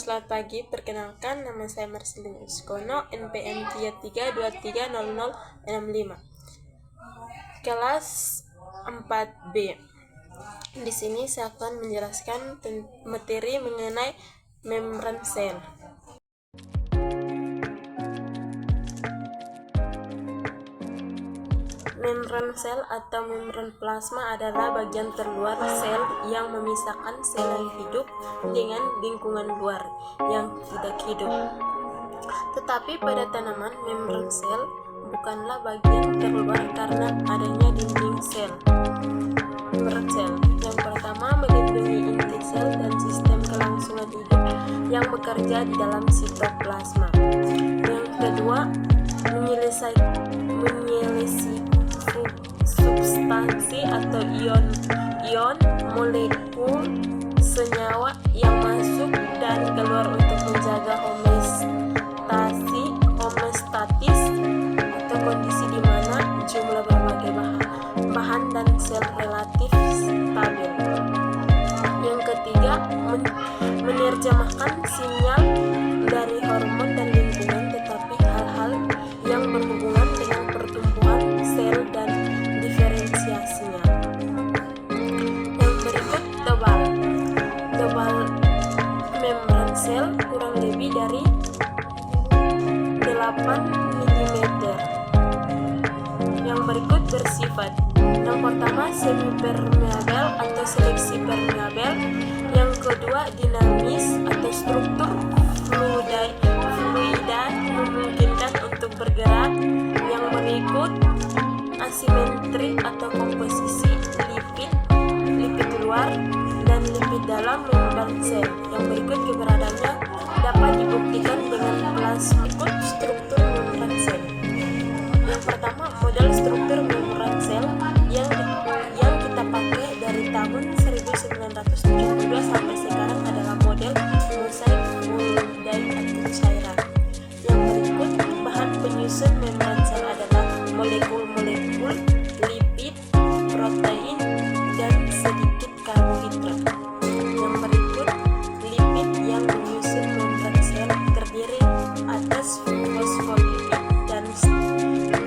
selamat pagi. Perkenalkan, nama saya Marcelina Iskono, NPM 33230065. Kelas 4B. Di sini saya akan menjelaskan materi mengenai membran sel. Membran sel atau membran plasma adalah bagian terluar sel yang memisahkan sel yang hidup dengan lingkungan luar yang tidak hidup. Tetapi pada tanaman, membran sel bukanlah bagian terluar karena adanya dinding sel. Membran sel yang pertama melindungi inti sel dan sistem kelangsungan hidup yang bekerja di dalam sitoplasma. Yang kedua, menyelesaikan substansi atau ion molekul senyawa yang masuk dan keluar untuk menjaga homeostatis atau kondisi di mana jumlah berbagai bahan dan sel relatif stabil. Yang ketiga, menerjemahkan sinyal dari hormon dan lingkungan, tetapi hal-hal yang berhubungan dengan pertumbuhan sel dan diferensiasinya. Yang berikut, tebal membran sel kurang lebih dari 8 mm. Yang berikut bersifat, yang pertama semi-permeabel atau seleksi permeabel, yang kedua dinamis atau struktur fluida memungkinkan untuk bergerak, yang berikut asimetri atau komposisi lipid luar dan lipid dalam membran sel. Yang berikut keberadaannya dapat dibuktikan dengan plasma. Struktur membran sel. Yang pertama, model struktur membran sel yang kita pakai dari tahun 1972 sampai sekarang adalah model mosaik fluidai atau cairan. Yang berikut, bahan penyusun membran sel adalah molekul-molekul lipid, protein, dan sedikit karbohidrat. Yang berikut, lipid yang menyusun membran sel terdiri atas fosfolipid dan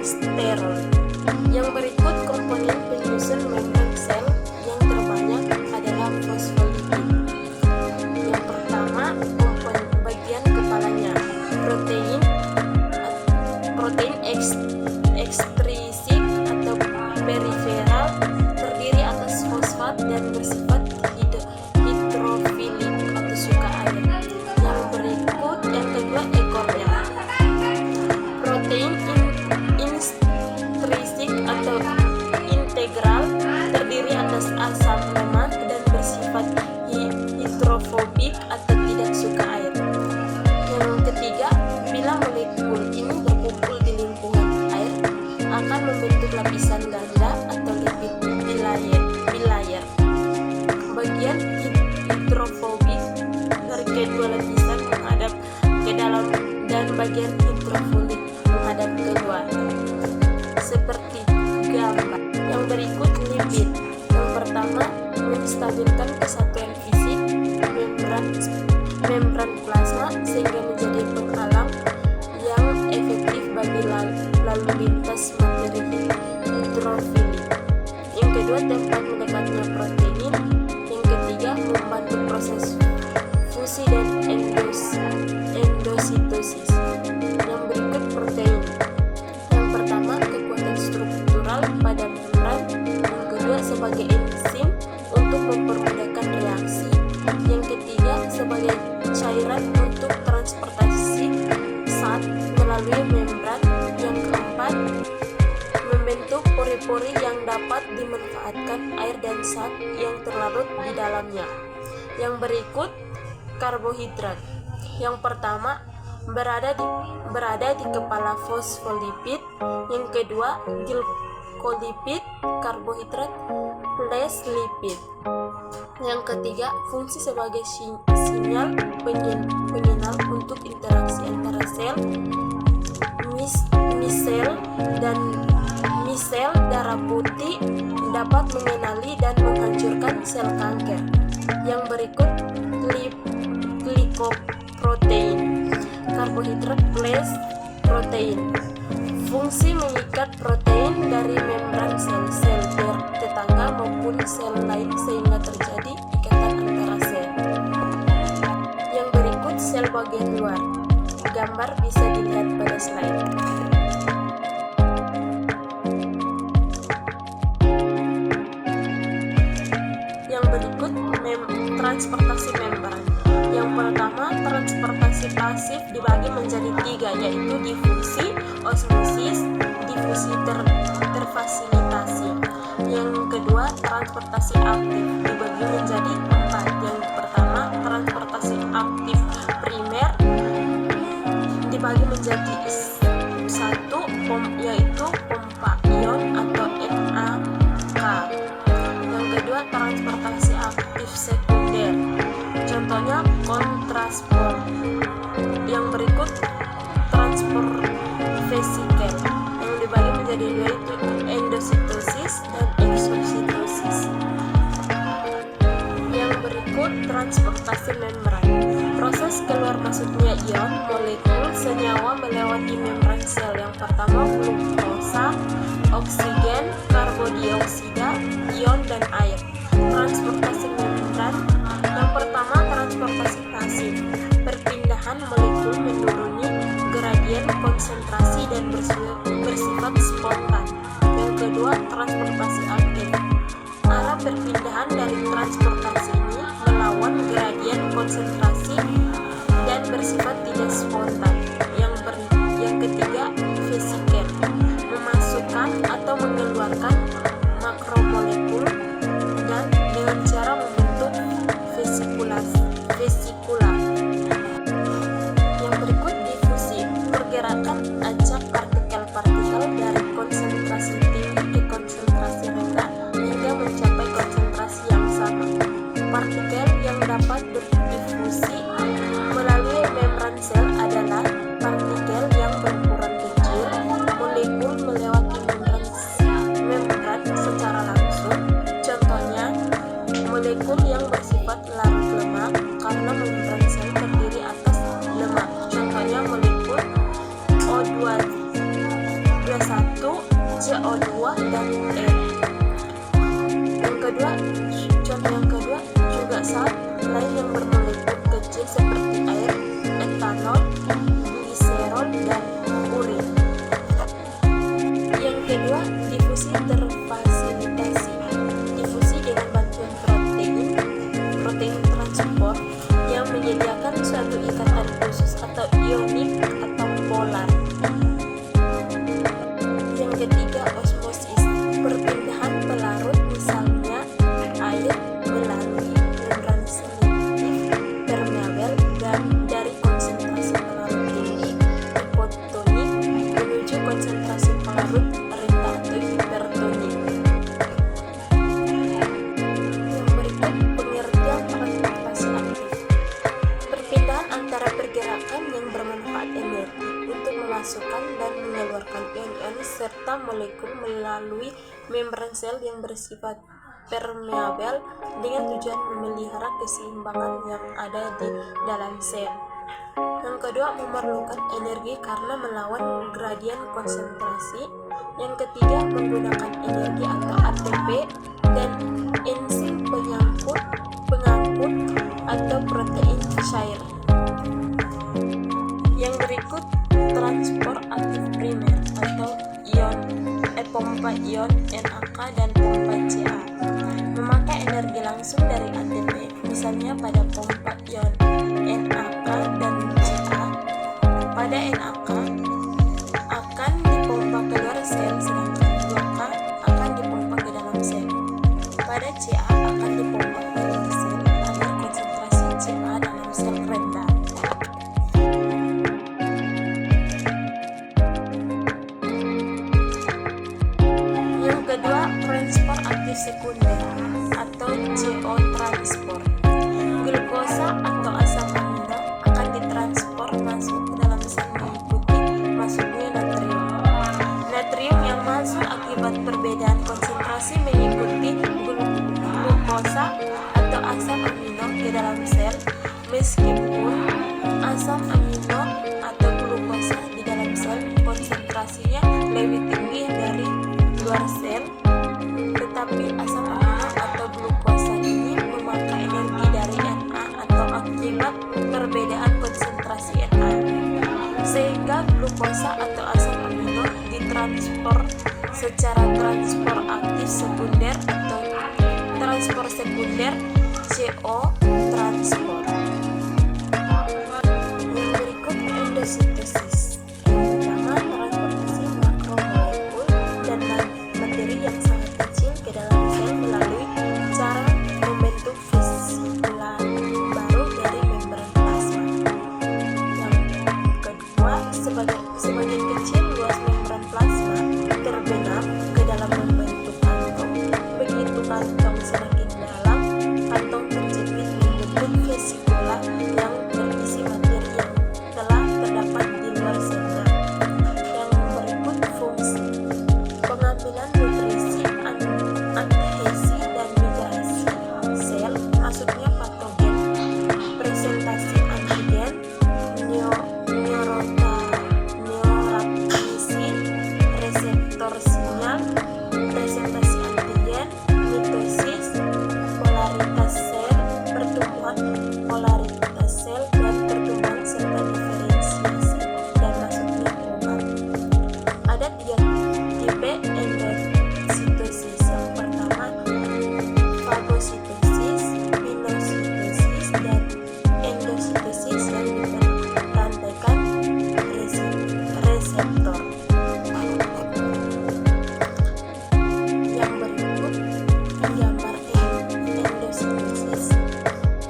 sterol. Yang berikut, komponen penyusun membran sel yang terbanyak adalah fosfolipid. Yang pertama, komponen bagian kepalanya, protein ekstrisik atau periferal terdiri atas fosfat dan bersifat hidrofilik atau suka air. Yang berikut, yang kedua, ekornya, protein intrinsik atau integral terdiri atas asam lemak dan bersifat hidrofobik atau tidak suka air. Yang ketiga, bila molekul ini berkumpul di lingkungan air akan membentuk lapisan ganda atau lipid bilayer. Bagian hidrofobik dari kedua lapisan menghadap ke dalam dan bagian hidrofilik menghadap ke luar, seperti gambar. Yang berikut, lipid. Yang pertama, menstabilkan kesatuan fisik membran plasma sehingga menjadi penghalang yang efektif bagi lalu lintas materi hidrofilik. Yang kedua, tempat mendekatnya protein. Yang ketiga, membantu proses fusi dan endositosis. Yang berikut, protein. Yang pertama, kekuatan struktural pada membran. Yang kedua, sebagai enzim untuk mempermudahkan reaksi. Yang ketiga, sebagai cairan untuk transportasi zat melalui membran. Yang keempat, membentuk pori-pori yang dapat dimanfaatkan air dan zat yang terlarut di dalamnya. Yang berikut, karbohidrat. Yang pertama, berada di kepala fosfolipid. Yang kedua, glycolipid, karbohidrat plus lipid. Yang ketiga, fungsi sebagai sinyal pengenal untuk interaksi antara sel, misel darah putih, dapat mengenali dan menghancurkan sel kanker. Yang berikut, karbohidrat plus protein. Fungsi mengikat protein dari membran sel-sel tetangga maupun sel lain sehingga terjadi ikatan antara sel. Yang berikut sel bagian luar. Gambar bisa dilihat pada slide. Yang berikut transportasi membran. Yang pertama, transportasi pasif dibagi menjadi 3, yaitu difusi, osmosis, difusi terfasilitasi. Yang kedua, transportasi aktif dibagi menjadi 4. Yang pertama, transportasi aktif primer dibagi menjadi 1, yaitu pompa ion atau NAK. Yang kedua, transportasi aktif sekunder, contohnya kontrasport. Yang berikut transport vesikel yang dibagi menjadi 2, yaitu endositosis dan exositosis. Yang berikut transportasi membran. Proses keluar masuknya ion molekul senyawa melewati membran sel. Yang pertama, glukosa, oksigen, karbodioksida, ion dan air. Transportasi membran. Yang pertama, transportasi pasif, perpindahan molekul menuruni gradien konsentrasi dan bersifat spontan. Yang kedua, transportasi aktif, arah perpindahan dari transportasi ini melawan gradien konsentrasi dan bersifat tidak spontan. Yang ketiga, vesikel, memasukkan atau mengeluarkan makromolekul dan dengan cara membentuk vesikula. Yang berikut difusi, pergerakan acak partikel-partikel dari konsentrasi tinggi ke konsentrasi rendah hingga mencapai konsentrasi yang sama. Partikel yang dapat berdifusi melalui membran sel adalah partikel yang berukuran kecil. Molekul melewati membran secara langsung, contohnya molekul yang bersifat larut lemak karena membran sel terdiri atas lemak, contohnya molekul O21, CO2 dan N. Contoh yang kedua juga zat lain yang bermolekul kecil seperti air, etanol, gliserol dan urin. Yang kedua, difusi terfasilitasi. Difusi dengan bantuan protein transport yang menyediakan suatu ikatan khusus atau ionik atau polar. Yang ketiga, osmosis, perpindahan pelarut misalnya air melalui membran selektif permeabel dan dari konsentrasi pelarut tinggi hipotonik menuju konsentrasi pelarut rendah atau hipertonik. Yang berikut pengertian transportasi aktif, perpindahan antara pergerakan yang bermanfaat energi untuk memasukkan dan mengeluarkan ion-ion serta molekul melalui membran sel yang bersifat permeabel dengan tujuan memelihara keseimbangan yang ada di dalam sel. Yang kedua, memerlukan energi karena melawan gradien konsentrasi. Yang ketiga, menggunakan energi atau ATP dan enzim pengangkut atau protein cair. Yang berikut transport aktif primer atau pompa ion NAK dan pompa Ca, memakai energi langsung dari ATP, misalnya pada pompa ion NAK dan Ca. Pada NAK akan dipompa keluar sel, sedangkan 2K akan dipompa ke dalam sel. Pada Ca akan dipompa keluar sel agar konsentrasi Ca dalam sel rendah. Yang kedua, transport aktif sekunder atau CO transport. Glukosa atau asam amino akan ditransport masuk ke dalam sel mengikuti masuknya natrium. Natrium yang masuk akibat perbedaan konsentrasi mengikuti glukosa atau asam amino ke dalam sel, meskipun asam amino atau perbedaan konsentrasi Na, sehingga glukosa atau asam amino ditranspor secara transpor aktif sekunder atau transpor sekunder CO transpor. Yang berikut endositosis. Yang pertama, transportasi makromolekul dan materi yang sangat kecil ke dalam sel melalui cara membentuk vesikula baru dari membran plasma. Yang kedua, sebagian kecil luas membran plasma terbenam ke dalam membentuk kantong. Begitu kantong semakin dalam, kantong terjepit membentuk vesikula yang berisi materi yang telah terdapat di luar selnya. Yang berikut fungsi: pengambilan nutrisi, adhesi dan migrasi sel, masuknya patogen, presentasi antigen, neuraptinisin, reseptor sinyal, presentasi antigen, mitosis, polaritas sel, pertumbuhan polaritas sel dan pertumbuhan serta diferensiasi dan masuknya obat. Ada 3 tipe endositosis. Yang pertama, fagositosis, pinositosis, dan endositosis yang diperantaikan reseptor. Yang berikut gambar endositosis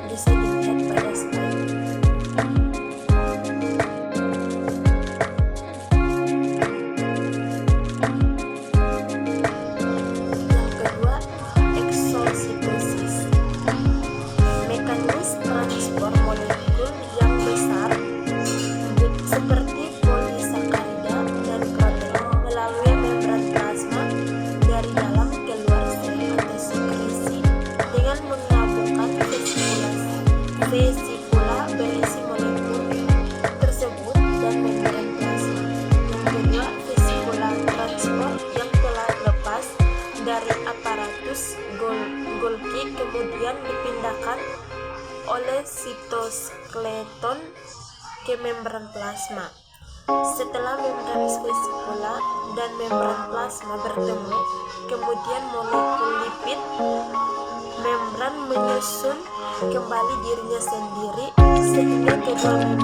bisa dilihat pada slide. Yang kedua, exositosis. Mekanisme transpor molekul yang besar seperti polisakarida dan protein melalui membran plasma dari dalam ke luar sel atau sekresi dengan menggabungkan vesikula berisi molekul tersebut dan membran plasma. Yang kedua, vesikula transpor yang telah lepas dari aparatus Golgi kemudian dipindahkan oleh sitoskeleton ke membran plasma. Setelah membran vesikula dan membran plasma bertemu, kemudian molekul lipid membran menyusun kembali dirinya sendiri sehingga kedua membran